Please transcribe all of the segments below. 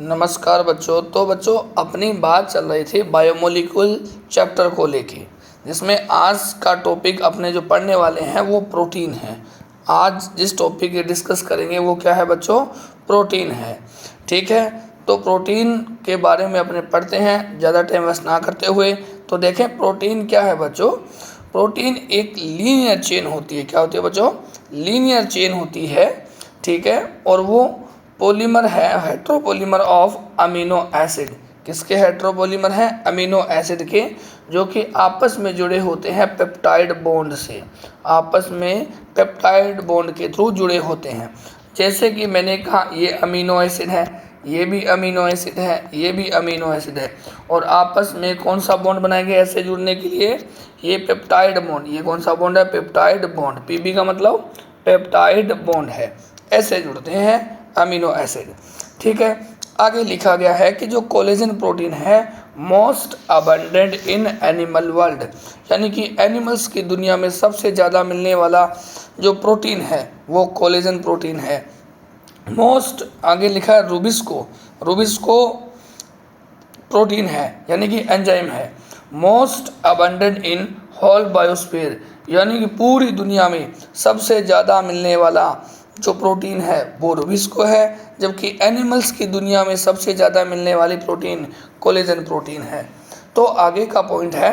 नमस्कार बच्चों। तो बच्चों अपनी बात चल रही थी बायोमोलिक्यूल चैप्टर को लेके, जिसमें आज का टॉपिक अपने जो पढ़ने वाले हैं वो प्रोटीन है। आज जिस टॉपिक की डिस्कस करेंगे वो क्या है बच्चों? प्रोटीन है। ठीक है, तो प्रोटीन के बारे में अपने पढ़ते हैं, ज़्यादा टाइम वेस्ट ना करते हुए। तो देखें प्रोटीन क्या है बच्चों। प्रोटीन एक लीनियर चेन होती है। क्या होती है बच्चों? लीनियर चेन होती है। ठीक है, और वो पॉलीमर है, हेट्रोपॉलीमर ऑफ अमीनो एसिड। किसके हेट्रोपॉलीमर हैं? अमीनो एसिड के, जो कि आपस में जुड़े होते हैं पेप्टाइड बॉन्ड से। आपस में पेप्टाइड बॉन्ड के थ्रू जुड़े होते हैं। जैसे कि मैंने कहा ये अमीनो एसिड है, ये भी अमीनो एसिड है, ये भी अमीनो एसिड है, और आपस में कौन सा बॉन्ड बनाएंगे ऐसे जुड़ने के लिए? ये पेप्टाइड बॉन्ड। ये कौन सा बॉन्ड है? Peptide bond. पीबी का मतलब पेप्टाइड बॉन्ड है। ऐसे जुड़ते हैं अमीनो एसिड। ठीक है, आगे लिखा गया है कि जो कोलेजन प्रोटीन है most abundant in animal world, यानी कि एनिमल्स की दुनिया में सबसे ज़्यादा मिलने वाला जो प्रोटीन है वो कोलेजन प्रोटीन है। मोस्ट आगे लिखा है रूबिस्को। रूबिस्को प्रोटीन है, यानी कि एंजाइम है। Most abundant in whole biosphere, यानी कि पूरी दुनिया में सबसे ज़्यादा मिलने वाला जो प्रोटीन है वो रूबिस्को है, जबकि एनिमल्स की दुनिया में सबसे ज़्यादा मिलने वाली प्रोटीन कोलेजन प्रोटीन है। तो आगे का पॉइंट है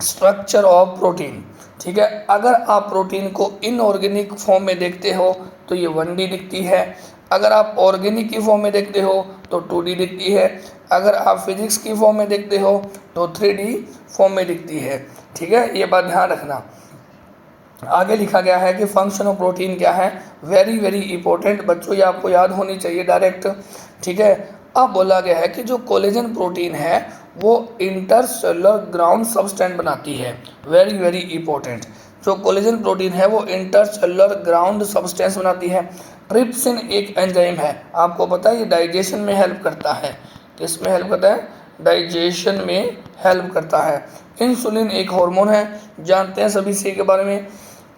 स्ट्रक्चर ऑफ प्रोटीन। ठीक है, अगर आप प्रोटीन को इनऑर्गेनिक फॉर्म में देखते हो तो ये 1D दिखती है। अगर आप ऑर्गेनिक की फॉर्म में देखते हो तो 2D दिखती है। अगर आप फिजिक्स की फॉर्म में देखते हो तो 3D फॉर्म में दिखती है। ठीक है, ये बात ध्यान रखना। आगे लिखा गया है कि फंक्शन ऑफ प्रोटीन क्या है। वेरी वेरी इंपॉर्टेंट बच्चों, ये आपको याद होनी चाहिए डायरेक्ट। ठीक है, अब बोला गया है कि जो कोलेजन प्रोटीन है वो इंटरसेलुलर ग्राउंड सब्सटेंस बनाती है। वेरी वेरी इंपॉर्टेंट, जो कोलेजन प्रोटीन है वो इंटरसेलुलर ग्राउंड सब्सटेंस बनाती है। ट्रिप्सिन एक एंजाइम है, आपको पता है ये डाइजेशन में हेल्प करता है। किस में हेल्प करता है? डाइजेशन में हेल्प करता है। इंसुलिन एक हार्मोन है, जानते हैं सभी इसी के बारे में।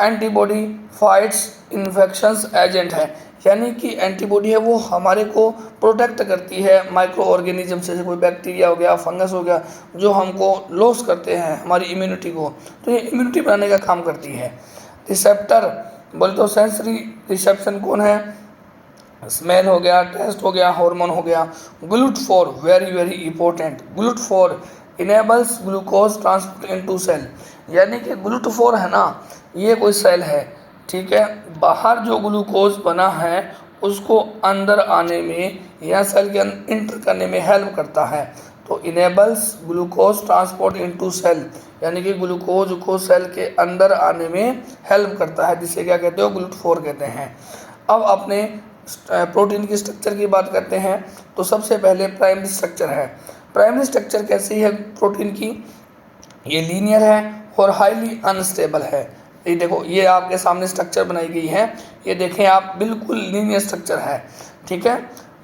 एंटीबॉडी फाइट्स इन्फेक्शंस एजेंट है, यानी कि एंटीबॉडी है वो हमारे को प्रोटेक्ट करती है माइक्रो ऑर्गेनिज्म से। कोई बैक्टीरिया हो गया, फंगस हो गया, जो हमको लॉस करते हैं हमारी इम्यूनिटी को, तो ये इम्यूनिटी बनाने का काम करती है। रिसेप्टर बोले तो सेंसरी रिसेप्शन कौन है? स्मेल हो गया, टेस्ट हो गया, हार्मोन हो गया। GLUT4 very very important. GLUT4 enables glucose transport into cell, यानी कि GLUT4 है ना, ये कोई सेल है। ठीक है, बाहर जो ग्लूकोज बना है उसको अंदर आने में या सेल के अंदर इंटर करने में हेल्प करता है। तो enables glucose transport into cell, यानी कि ग्लूकोज को सेल के अंदर आने में हेल्प करता है, जिसे क्या कहते हो? GLUT4 कहते हैं। अब अपने प्रोटीन की स्ट्रक्चर की बात करते हैं। तो सबसे पहले प्राइमरी स्ट्रक्चर है। प्राइमरी स्ट्रक्चर कैसी है प्रोटीन की? ये लीनियर है और हाईली अनस्टेबल है। ये देखो, ये आपके सामने स्ट्रक्चर बनाई गई है, ये देखें आप, बिल्कुल लीनियर स्ट्रक्चर है। ठीक है,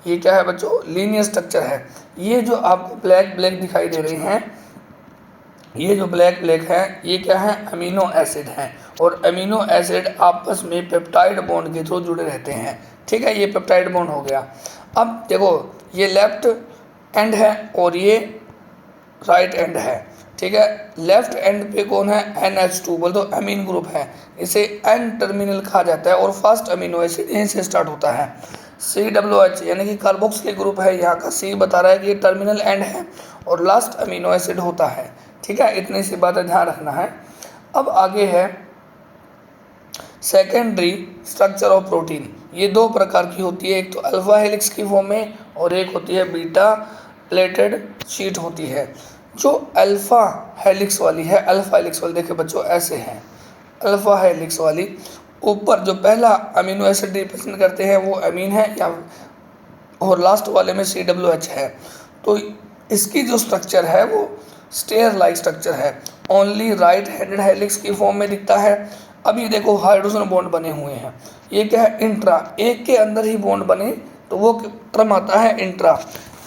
ये क्या है बच्चों? लीनियर स्ट्रक्चर है। ये जो आपको ब्लैक ब्लैक दिखाई दे रहे हैं, ये जो ब्लैक ब्लैक है ये क्या है? अमीनो एसिड हैं, और अमीनो एसिड आपस में पेप्टाइड बॉन्ड के थ्रू जुड़े रहते हैं। ठीक है, ये पेप्टाइड बॉन्ड हो गया। अब देखो, ये लेफ्ट एंड है और ये राइट एंड है। ठीक है, लेफ्ट एंड पे कौन है? NH2 बोल दो, अमीन ग्रुप है। इसे N टर्मिनल कहा जाता है और फर्स्ट अमीनो एसिड यहीं से स्टार्ट होता है। COOH यानी कि कार्बोक्स के ग्रुप है, यहाँ का C बता रहा है कि ये टर्मिनल एंड है और लास्ट अमीनो एसिड होता है। ठीक है, इतनी सी बातें ध्यान रखना है। अब आगे है सेकेंडरी स्ट्रक्चर ऑफ प्रोटीन। ये दो प्रकार की होती है, एक तो अल्फा हेलिक्स की फॉर्म में और एक होती है बीटा प्लेटेड शीट होती है। जो अल्फा हेलिक्स वाली है, अल्फा हेलिक्स वाली देखिए बच्चों ऐसे है। अल्फा हेलिक्स वाली ऊपर जो पहला अमीनो एसिड रिप्रेजेंट करते हैं वो अमीन है, या और लास्ट वाले में COOH है। तो इसकी जो स्ट्रक्चर है वो स्टेयर लाइक स्ट्रक्चर है। ओनली राइट हैंडेड हेलिक्स की फॉर्म में दिखता है। अब ये देखो हाइड्रोजन बॉन्ड बने हुए हैं, ये क्या है? इंट्रा, एक के अंदर ही बॉन्ड बने तो वो टर्म आता है intra.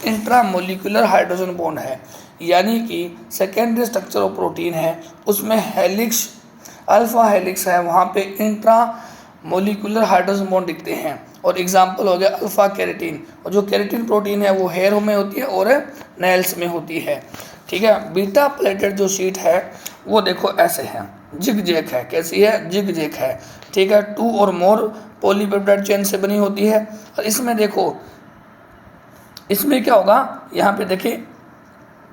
Intra molecular hydrogen bond है, यानी कि सेकेंडरी स्ट्रक्चर ऑफ प्रोटीन है, उसमें हेलिक्स अल्फा हेलिक्स है, वहाँ पे इंट्रा मोलिकुलर हाइड्रोजन बॉन्ड दिखते हैं। और एग्जाम्पल हो गया अल्फा कैरेटीन, और जो कैरेटीन प्रोटीन है वो हेयर में होती है और नेल्स में होती है। ठीक है, बीटा प्लेटेड जो शीट है वो देखो ऐसे है, जिग जैग है। कैसी है? जिग जैग है। ठीक है, 2 और मोर पॉलीपेप्टाइड चेन से बनी होती है। और इसमें देखो, इसमें क्या होगा, यहाँ पे देखिए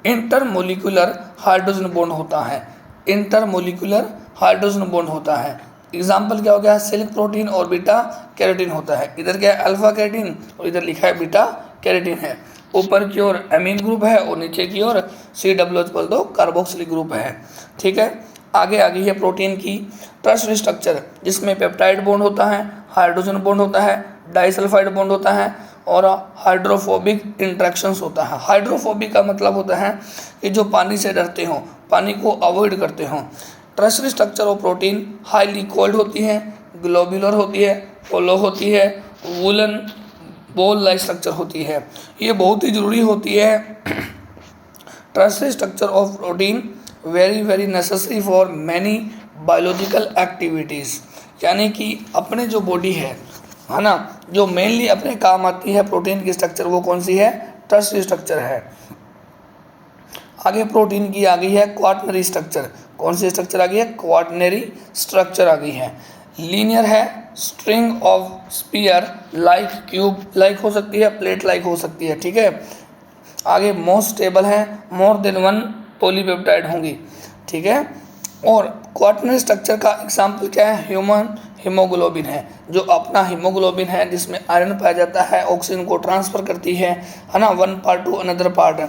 इंटरमोलिकुलर हाइड्रोजन बॉन्ड होता है। इंटरमोलिकुलर हाइड्रोजन बॉन्ड होता है। एग्जाम्पल क्या हो गया? सिल्क प्रोटीन और बीटा कैरेटीन होता है। इधर क्या है? अल्फा कैरेटीन, और इधर लिखा है बीटा कैरेटीन है। ऊपर की ओर एमीन ग्रुप है और नीचे की ओर COOH बोल दो कार्बोक्सिलिक ग्रुप है। ठीक है, आगे आ गई है प्रोटीन की टर्शरी स्ट्रक्चर, जिसमें पेप्टाइड बॉन्ड होता है, हाइड्रोजन बॉन्ड होता है, डाइसल्फाइड बॉन्ड होता है और हाइड्रोफोबिक इंट्रैक्शंस होता है। हाइड्रोफोबिक का मतलब होता है कि जो पानी से डरते हो, पानी को अवॉइड करते हो। Tertiary structure of protein highly cold होती है, ग्लोब्यूलर होती है, पोलो होती है, वुलन बॉल लाइक स्ट्रक्चर होती है। ये बहुत ही ज़रूरी होती है। Tertiary structure of protein very necessary for many biological activities, यानी कि अपने जो बॉडी है ना, जो मेनली अपने काम आती है प्रोटीन की स्ट्रक्चर, वो कौन सी है? टर्शरी स्ट्रक्चर है। आगे प्रोटीन की आ गई है क्वाटनरी स्ट्रक्चर। कौन सी स्ट्रक्चर आ गई है? क्वाटनरी स्ट्रक्चर आ गई है। लीनियर है, string of sphere like, cube like हो सकती है, प्लेट लाइक हो सकती है। ठीक है, आगे मोस्ट स्टेबल है, मोर देन 1 पॉलीपेप्टाइड होंगी। ठीक है, और क्वाटनरी स्ट्रक्चर का एग्जाम्पल क्या है? ह्यूमन हीमोग्लोबिन है, जो अपना हीमोग्लोबिन है जिसमें आयरन पाया जाता है, ऑक्सीजन को ट्रांसफ़र करती है ना, one part two another part,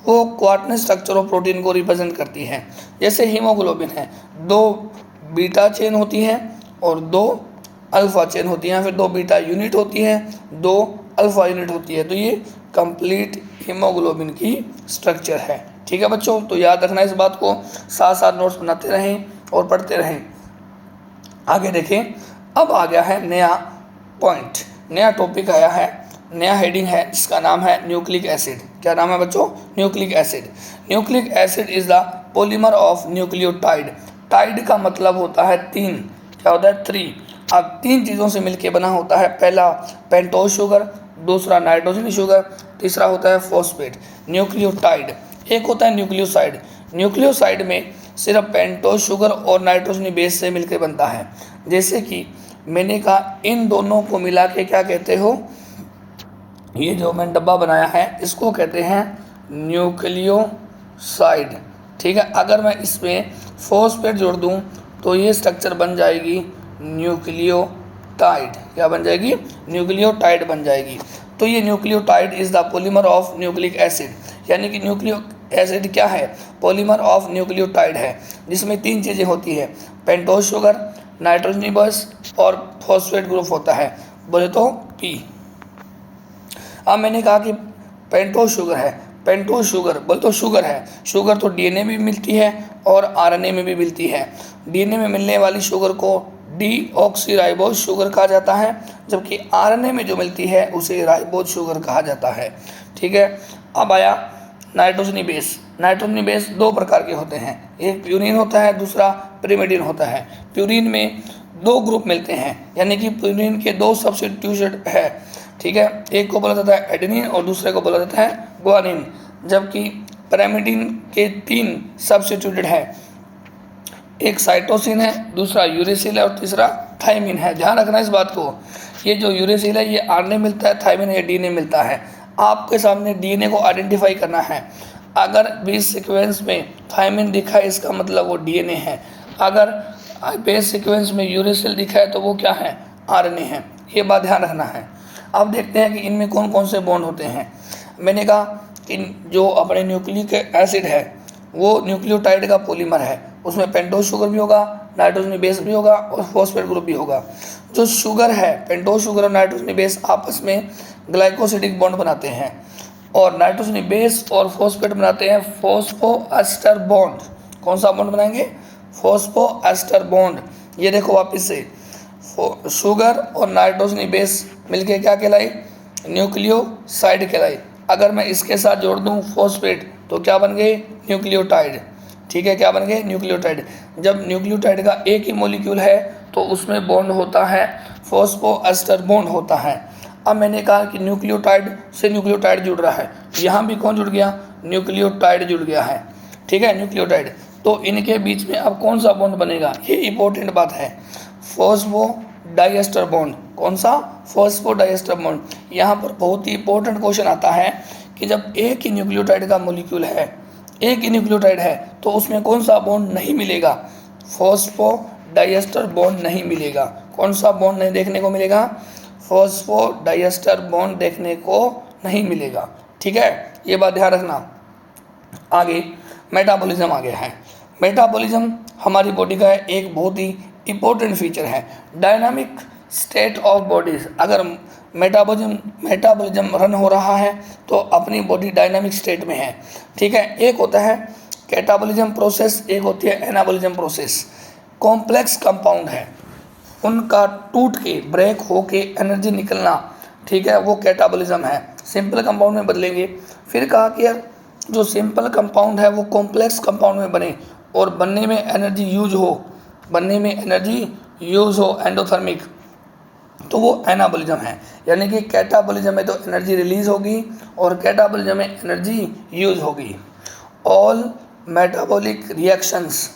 वो क्वाटनरी स्ट्रक्चर ऑफ प्रोटीन को रिप्रेजेंट करती है। जैसे हीमोग्लोबिन है, 2 बीटा चेन होती है और 2 अल्फ़ा चेन होती हैं, फिर 2 बीटा यूनिट होती है, 2 अल्फ़ा यूनिट होती है। तो ये कंप्लीट हीमोग्लोबिन की स्ट्रक्चर है। ठीक है बच्चों, तो याद रखना इस बात को, साथ साथ नोट्स बनाते रहें और पढ़ते रहें। आगे देखें, अब आ गया है नया पॉइंट, नया टॉपिक आया है, नया हेडिंग है जिसका नाम है न्यूक्लिक एसिड। क्या नाम है बच्चों? Nucleic acid. Nucleic acid is the polymer of nucleotide. Tide का मतलब होता है 3, क्या होता है? 3। अब 3 चीज़ों से मिलकर बना होता है। पहला पेंटोज शुगर, दूसरा नाइट्रोजन शुगर, तीसरा होता है फॉस्फेट। न्यूक्लियोटाइड। एक होता है न्यूक्लियोसाइड। न्यूक्लियोसाइड में सिर्फ पेंटोज शुगर और नाइट्रोजन बेस से मिलकर बनता है। जैसे कि मैंने कहा, इन दोनों को मिला के क्या कहते हो? ये जो मैंने डब्बा बनाया है इसको कहते हैं न्यूक्लियोसाइड। ठीक है, अगर मैं इसमें फॉस्फेट जोड़ दूं तो ये स्ट्रक्चर बन जाएगी न्यूक्लियोटाइड। क्या बन जाएगी? न्यूक्लियोटाइड बन जाएगी। तो ये nucleotide is the polymer of nucleic acid, यानी कि न्यूक्लियो एसिड क्या है? पॉलीमर ऑफ न्यूक्लियोटाइड है, जिसमें 3 चीज़ें होती है, पेंटोज शुगर, नाइट्रोजन बस और फॉस्फेट ग्रुप होता है। बोले तो P। अब मैंने कहा कि पेंटोज शुगर है, पेंटोज शुगर बोले तो शुगर है। शुगर तो DNA में भी मिलती है और RNA में भी मिलती है। DNA में मिलने वाली शुगर को डीऑक्सीराइबोज शुगर कहा जाता है, जबकि RNA में जो मिलती है उसे राइबोज शुगर कहा जाता है। ठीक है, अब आया नाइट्रोजनी बेस। नाइट्रोजनी बेस 2 प्रकार के होते हैं, एक प्यूरिन होता है, दूसरा पिरिमिडिन होता है। प्यूरिन में 2 ग्रुप मिलते हैं, यानी कि प्यूरिन के 2 सब्स्टिट्यूशन है। ठीक है, एक को बोला जाता है एडेनिन और दूसरे को बोला जाता है ग्वानिन, जबकि पिरिमिडिन के 3 सब्स्टिट्यूटेड है, एक साइटोसिन है, दूसरा यूरेसिल है और तीसरा थाइमिन है। ध्यान रखना इस बात को, ये जो यूरेसिल है ये RNA मिलता है, थाइमिन ये DNA मिलता है। आपके सामने DNA को आइडेंटिफाई करना है। अगर बेस सीक्वेंस में थाइमिन दिखा है इसका मतलब वो DNA है, अगर बेस सीक्वेंस में यूरेसिल दिखा है तो वो क्या है? RNA है। ये बात ध्यान रखना है। अब देखते हैं कि इनमें कौन कौन से बॉन्ड होते हैं। मैंने कहा कि जो अपने न्यूक्लिक एसिड है वो न्यूक्लियोटाइड का पॉलीमर है, उसमें पेंटोज शुगर भी होगा, नाइट्रोजन बेस भी होगा और फॉस्फेट ग्रुप भी होगा। जो शुगर है, पेंटोज शुगर और नाइट्रोजन बेस आपस में ग्लाइकोसिडिक बॉन्ड बनाते हैं और नाइट्रोजन बेस और फॉस्फेट बनाते हैं फॉस्फोएस्टर बॉन्ड। कौन सा बॉन्ड बनाएंगे? Phosphoester bond. ये देखो वापस से, शुगर और नाइट्रोजन बेस मिलके क्या कहलाई? न्यूक्लियोसाइड कहलाई। अगर मैं इसके साथ जोड़ दूं फॉस्फेट तो क्या बन गए? न्यूक्लियोटाइड। ठीक है, क्या बन गए? न्यूक्लियोटाइड। जब न्यूक्लियोटाइड का एक ही मॉलिक्यूल है तो उसमें बॉन्ड होता है फॉस्फोएस्टर बॉन्ड होता है। अब मैंने कहा कि न्यूक्लियोटाइड से न्यूक्लियोटाइड जुड़ रहा है, यहाँ भी कौन जुड़ गया, न्यूक्लियोटाइड जुड़ गया है, ठीक है, न्यूक्लियोटाइड। तो इनके बीच में अब कौन सा बॉन्ड बनेगा, ये इंपॉर्टेंट बात है, फॉस्फोडाइएस्टर बॉन्ड। कौन सा, फॉस्फोडाइएस्टर बॉन्ड। यहाँ पर बहुत ही इंपॉर्टेंट क्वेश्चन आता है कि जब एक ही न्यूक्लियोटाइड का मॉलिक्यूल है, एक ही न्यूक्लियोटाइड है, तो उसमें कौन सा बॉन्ड नहीं मिलेगा, फॉस्फोडाइएस्टर बॉन्ड नहीं मिलेगा। कौन सा बॉन्ड नहीं देखने को मिलेगा, फॉस्फोडाइएस्टर बॉन्ड देखने को नहीं मिलेगा, ठीक है, ये बात ध्यान रखना। आगे मेटाबॉलिज्म आ गया है। मेटाबॉलिज्म हमारी बॉडी का एक बहुत ही इंपॉर्टेंट फीचर है, डायनामिक स्टेट ऑफ बॉडीज। अगर मेटाबॉलिज्म रन हो रहा है तो अपनी बॉडी डायनामिक स्टेट में है, ठीक है। एक होता है कैटाबॉलिज्म प्रोसेस, एक होती है एनाबॉलिज्म प्रोसेस। कॉम्प्लेक्स कंपाउंड है, उनका टूट के ब्रेक होके एनर्जी निकलना, ठीक है, वो कैटाबॉलिज्म है। सिंपल कंपाउंड में बदलेंगे। फिर कहा कि यार जो सिंपल कंपाउंड है वो कॉम्प्लेक्स कंपाउंड में बने और बनने में एनर्जी यूज हो, बनने में एनर्जी यूज हो एंडोथर्मिक, तो वो एनाबॉलिज्म है। यानी कि कैटाबॉलिज्म में तो एनर्जी रिलीज होगी और कैटाबॉलिज्म में एनर्जी यूज होगी। All metabolic reactions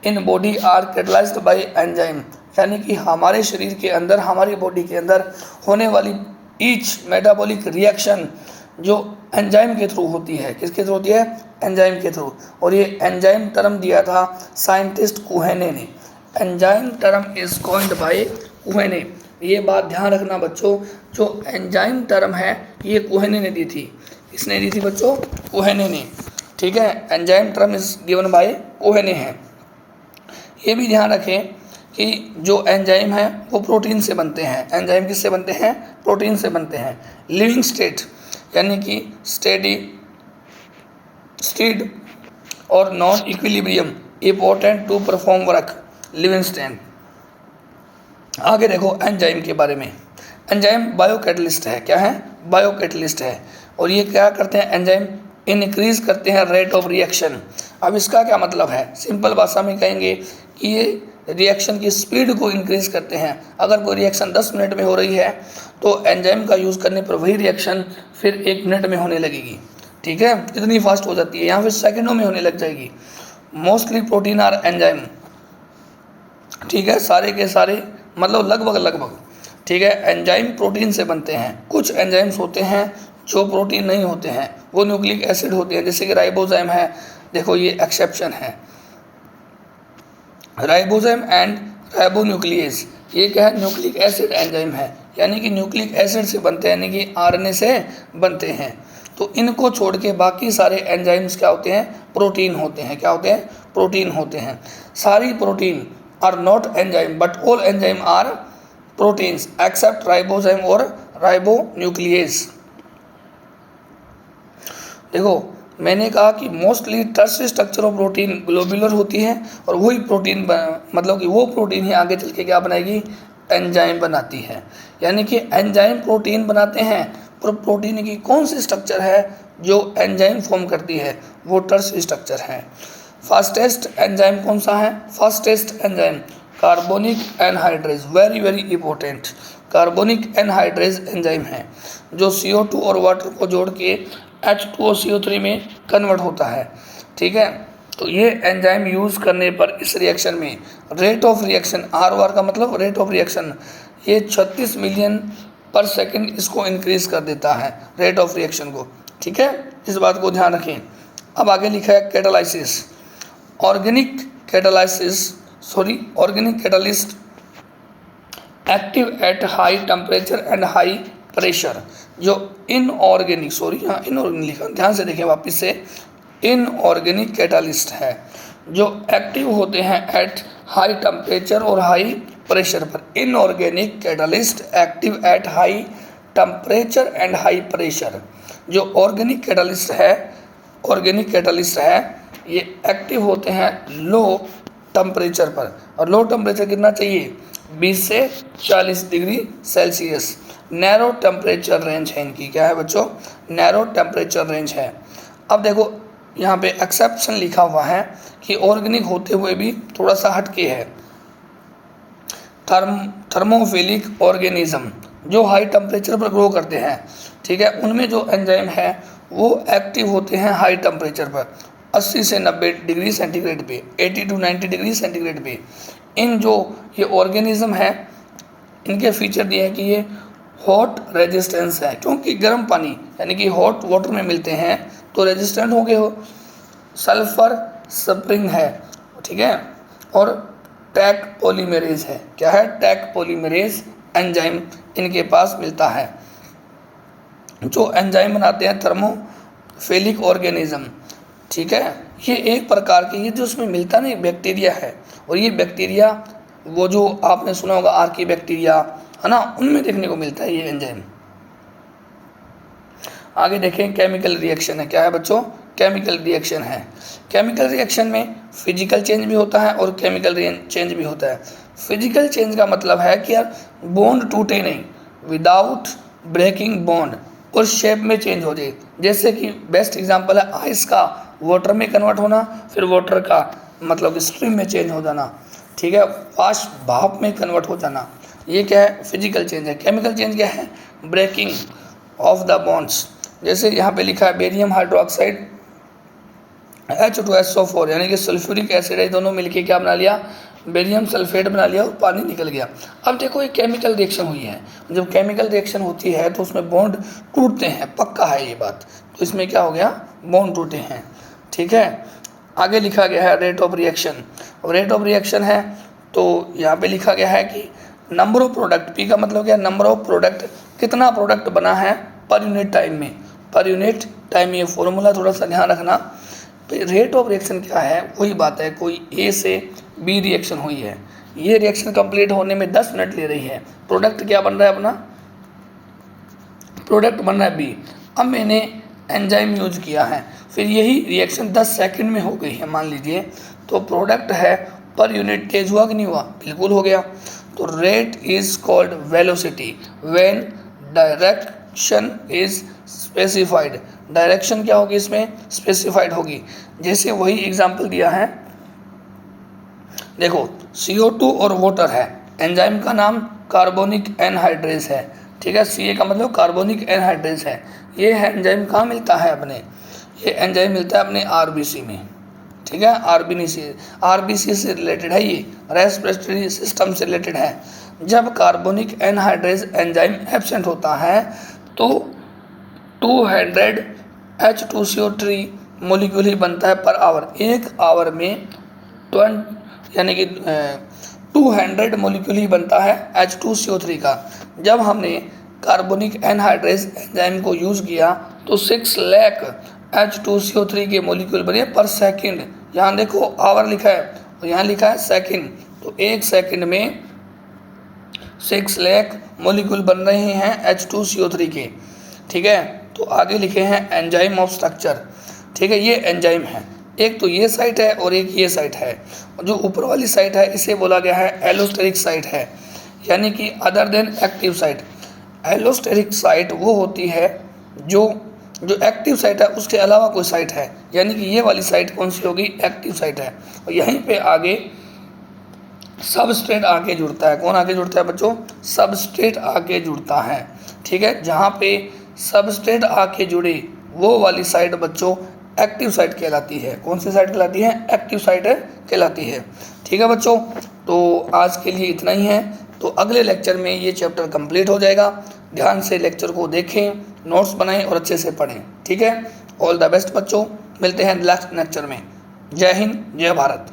in body are catalysed by enzyme. यानी कि हमारे शरीर के अंदर, हमारी बॉडी के अंदर होने वाली ईच मेटाबॉलिक रिएक्शन जो एंजाइम के थ्रू होती है, किसके थ्रू होती है, एंजाइम के थ्रू। और ये एंजाइम टर्म दिया था साइंटिस्ट कुहेने ने। Enzyme term is coined by Kuhne. ये बात ध्यान रखना बच्चों, जो एंजाइम टर्म है ये कुहेने ने दी थी। किसने दी थी बच्चों, कुहेने ने, ठीक है। Enzyme term is given by Kuhne है। ये भी ध्यान रखें कि जो एंजाइम है वो प्रोटीन से बनते हैं। एंजाइम किससे बनते हैं, प्रोटीन से बनते हैं। लिविंग स्टेट यानी कि स्टेडी स्टेड और non equilibrium important to perform work, लिविंगस्टन। आगे देखो एंजाइम के बारे में। एंजाइम बायोकैटलिस्ट है, क्या है, बायोकैटलिस्ट है। और ये क्या करते हैं, एंजाइम इनक्रीज करते हैं रेट ऑफ रिएक्शन। अब इसका क्या मतलब है, सिंपल भाषा में कहेंगे कि ये रिएक्शन की स्पीड को इंक्रीज करते हैं। अगर कोई रिएक्शन 10 मिनट में हो रही है तो एंजाइम का यूज़ करने पर वही रिएक्शन फिर 1 मिनट में होने लगेगी, ठीक है, कितनी फास्ट हो जाती है, यहाँ फिर सेकंडों में होने लग जाएगी। मोस्टली प्रोटीन आर एंजाइम, ठीक है, सारे के सारे मतलब लगभग, ठीक है, एंजाइम प्रोटीन से बनते हैं। कुछ एंजाइम्स होते हैं जो प्रोटीन नहीं होते हैं, वो न्यूक्लिक एसिड होते हैं, जैसे कि राइबोजाइम है, देखो ये एक्सेप्शन है, राइबोजाइम एंड राइबोन्यूक्लियेज। ये क्या है, न्यूक्लिक एसिड एंजाइम है, यानी कि न्यूक्लिक एसिड से बनते हैं, यानी कि आरएनए से बनते हैं। तो इनको छोड़ के बाकी सारे एंजाइम्स क्या होते हैं, प्रोटीन होते हैं। क्या होते हैं, प्रोटीन होते हैं। सारी protein are not enzyme but all enzyme are proteins except ribozyme और राइबोन्यूक्लियेज। देखो मैंने कहा कि mostly tertiary structure of protein globular होती है और वही प्रोटीन मतलब कि वो प्रोटीन ही आगे चल के क्या बनाएगी, एंजाइम बनाती है। यानी कि एंजाइम प्रोटीन बनाते हैं, पर प्रोटीन की कौन सी स्ट्रक्चर है जो एंजाइम फॉर्म करती है, वो टर्सरी स्ट्रक्चर है। फास्टेस्ट एंजाइम कौन सा है, fastest enzyme carbonic anhydrase, very very important, carbonic anhydrase enzyme है जो CO2 और वाटर को जोड़ के H2O में कन्वर्ट होता है, ठीक है। तो ये एंजाइम यूज़ करने पर इस रिएक्शन में रेट ऑफ रिएक्शन, ROR का मतलब रेट ऑफ रिएक्शन, ये 36 मिलियन पर सेकंड इसको इंक्रीज कर देता है, रेट ऑफ रिएक्शन को, ठीक है, इस बात को ध्यान रखें। अब आगे लिखा है catalysis, organic catalyst active at high temperature and high pressure. जो इनऑर्गेनिक लिखा, ध्यान से देखें वापस से, इनऑर्गेनिक कैटालिस्ट है जो एक्टिव होते हैं एट हाई टेम्परेचर और हाई प्रेशर पर। Inorganic catalyst active at high temperature and high pressure. जो ऑर्गेनिक कैटालिस्ट है ये एक्टिव होते हैं लो टेम्परेचर पर, और लो टेम्परेचर कितना चाहिए, 20 से 40 degree Celsius. Narrow temperature range है इनकी, क्या है बच्चों, नैरो टेम्परेचर रेंज है। अब देखो यहाँ पे एक्सेप्शन लिखा हुआ है कि ऑर्गेनिक होते हुए भी थोड़ा सा हटके है। थर्मोफिलिक ऑर्गेनिज्म जो हाई टेम्परेचर पर ग्रो करते हैं, ठीक है, उनमें जो एंजाइम है वो एक्टिव होते हैं हाई टेम्परेचर पर 80 से 90 डिग्री सेंटीग्रेड पे, 80 to 90 डिग्री सेंटीग्रेड पे। इन जो ये ऑर्गेनिज्म है इनके फीचर दिए हैं कि ये हॉट रेजिस्टेंस है, क्योंकि गर्म पानी यानी कि हॉट वाटर में मिलते हैं तो रेजिस्टेंट होंगे हो। सल्फर स्प्रिंग है, ठीक है, और टैक पॉलीमरेज है। क्या है? टैक पॉलीमरेज एंजाइम इनके पास मिलता है, जो एंजाइम बनाते हैं थर्मोफिलिक ऑर्गेनिज्म, ठीक है। ये एक प्रकार की, ये जो उसमें मिलता नहीं बैक्टीरिया है, और ये बैक्टीरिया वो जो आपने सुना होगा आर्की बैक्टीरिया है ना, उनमें देखने को मिलता है ये एंजाइम। आगे देखें, केमिकल रिएक्शन है। क्या है बच्चों? केमिकल रिएक्शन है। केमिकल रिएक्शन में फिजिकल चेंज भी होता है और केमिकल चेंज भी होता है। फिजिकल चेंज का मतलब है कि यार बॉन्ड टूटे नहीं, विदाउट ब्रेकिंग बॉन्ड, उस शेप में चेंज हो जाए। जैसे कि बेस्ट एग्जांपल है आइस का वाटर में कन्वर्ट होना, फिर वाटर का मतलब स्ट्रीम में चेंज हो जाना, ठीक है, वाष्प भाप में कन्वर्ट हो जाना। ये क्या है? फिजिकल चेंज है। केमिकल चेंज क्या है? Breaking of the bonds. जैसे यहाँ पे लिखा है बेरियम हाइड्रोक्साइड H2SO4 यानी कि सल्फ्यूरिक एसिड है, दोनों मिलके क्या बना लिया? बेरियम सल्फेट बना लिया और पानी निकल गया। अब देखो ये केमिकल रिएक्शन हुई है, जब केमिकल रिएक्शन होती है तो उसमें बॉन्ड टूटते हैं, पक्का है ये बात। तो इसमें क्या हो गया? बॉन्ड टूटे हैं, ठीक है। आगे लिखा गया है rate of reaction. Rate of reaction है तो यहाँ पे लिखा गया है कि नंबर ऑफ प्रोडक्ट, पी का मतलब क्या? नंबर ऑफ प्रोडक्ट, कितना प्रोडक्ट बना है पर यूनिट टाइम में, पर यूनिट टाइम। ये फॉर्मूला थोड़ा सा ध्यान रखना। रेट ऑफ रिएक्शन क्या है? वही बात है, कोई ए से बी रिएक्शन हुई है, ये रिएक्शन कंप्लीट होने में 10 मिनट ले रही है, प्रोडक्ट क्या बन रहा है? अपना प्रोडक्ट बन रहा है बी। अब मैंने एंजाइम यूज किया है, फिर यही रिएक्शन 10 सेकंड में हो गई है मान लीजिए, तो प्रोडक्ट है पर यूनिट तेज हुआ कि नहीं हुआ? बिल्कुल हो गया। तो rate is called velocity when direction is specified. Direction क्या होगी इसमें? स्पेसिफाइड होगी। जैसे वही एग्जांपल दिया है, देखो CO2 और वाटर है, एंजाइम का नाम कार्बोनिक एनहाइड्रेज है, ठीक है। Ca का मतलब कार्बोनिक एनहाइड्रेज है। ये है एंजाइम कहाँ मिलता है अपने? ये एंजाइम मिलता है अपने RBC में, ठीक है। RBC से रिलेटेड है, ये रेस्पिरेटरी सिस्टम से रिलेटेड है। जब कार्बोनिक एनहाइड्रेज एंजाइम एब्सेंट होता है तो 200 H2CO3 मोलिक्यूल ही बनता है पर आवर। एक आवर में 20 यानी कि 200 मोलिक्यूल ही बनता है H2CO3 का। जब हमने कार्बोनिक एनहाइड्रेज एंजाइम को यूज़ किया तो 6 लाख H2CO3 के मोलिक्यूल बने पर सेकंड। यहाँ देखो आवर लिखा है और यहाँ लिखा है सेकंड, तो एक सेकंड में 6 लाख मोलिक्यूल बन रहे हैं H2CO3 के, ठीक है। तो आगे लिखे हैं एंजाइम ऑफ स्ट्रक्चर, ठीक है। ये एंजाइम है, एक तो ये साइट है और एक ये साइट है। जो ऊपर वाली साइट है इसे बोला गया है एलोस्टेरिक साइट है, यानी कि other than active site. Allosteric site वो होती है जो एक्टिव साइट है उसके अलावा कोई साइट है, यानी कि ये वाली साइट कौन सी होगी? एक्टिव साइट है। और यहीं पे आगे सबस्ट्रेट आके जुड़ता है। कौन आके जुड़ता है बच्चों? सबस्ट्रेट आके जुड़ता है, ठीक है। जहाँ पे सबस्ट्रेट आके जुड़े वो वाली साइट बच्चों एक्टिव साइट कहलाती है। कौन सी साइट कहलाती है? एक्टिव साइट कहलाती है, ठीक है बच्चों। तो आज के लिए इतना ही है, तो अगले लेक्चर में ये चैप्टर कंप्लीट हो जाएगा। ध्यान से लेक्चर को देखें, नोट्स बनाएं और अच्छे से पढ़ें, ठीक है। ऑल द बेस्ट बच्चों, मिलते हैं नेक्स्ट लेक्चर में। जय हिंद, जय भारत।